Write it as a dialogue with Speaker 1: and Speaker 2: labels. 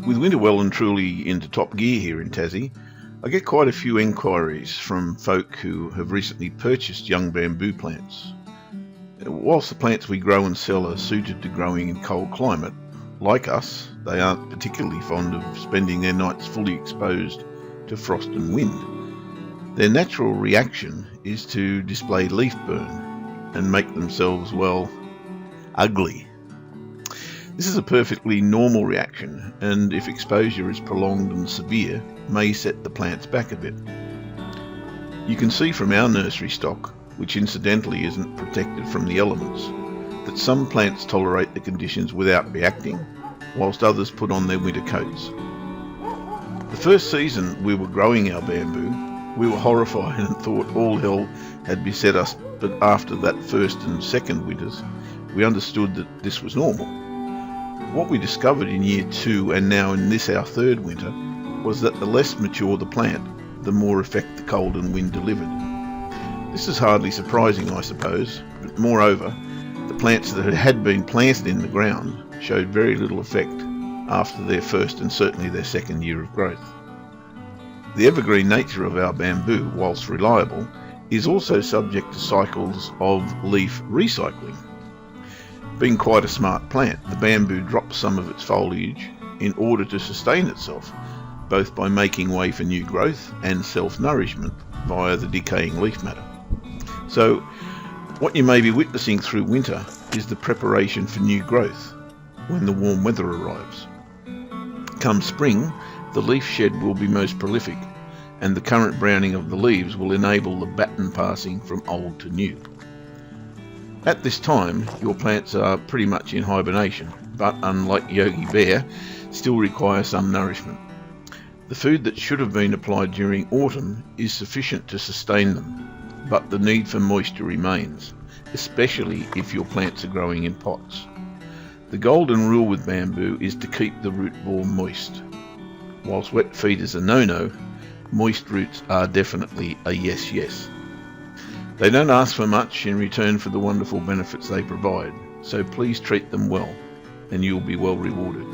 Speaker 1: With winter well and truly into top gear here in Tassie, I get quite a few enquiries from folk who have recently purchased young bamboo plants. Whilst the plants we grow and sell are suited to growing in cold climate, like us, they aren't particularly fond of spending their nights fully exposed to frost and wind. Their natural reaction is to display leaf burn and make themselves, well, ugly. This is a perfectly normal reaction, and if exposure is prolonged and severe, may set the plants back a bit. You can see from our nursery stock, which incidentally isn't protected from the elements, that some plants tolerate the conditions without reacting, whilst others put on their winter coats. The first season we were growing our bamboo, we were horrified and thought all hell had beset us, but after that first and second winters, we understood that this was normal. What we discovered in year 2 and now in this our third winter was that the less mature the plant, the more effect the cold and wind delivered. This is hardly surprising, I suppose, but moreover, the plants that had been planted in the ground showed very little effect after their first and certainly their second year of growth. The evergreen nature of our bamboo, whilst reliable, is also subject to cycles of leaf recycling. Being quite a smart plant, the bamboo drops some of its foliage in order to sustain itself, both by making way for new growth and self-nourishment via the decaying leaf matter. So, what you may be witnessing through winter is the preparation for new growth when the warm weather arrives. Come spring, the leaf shed will be most prolific, and the current browning of the leaves will enable the baton passing from old to new. At this time, your plants are pretty much in hibernation, but unlike Yogi Bear, still require some nourishment. The food that should have been applied during autumn is sufficient to sustain them, but the need for moisture remains, especially if your plants are growing in pots. The golden rule with bamboo is to keep the root ball moist. Whilst wet feed is a no-no, moist roots are definitely a yes. They don't ask for much in return for the wonderful benefits they provide, so please treat them well, and you'll be well rewarded.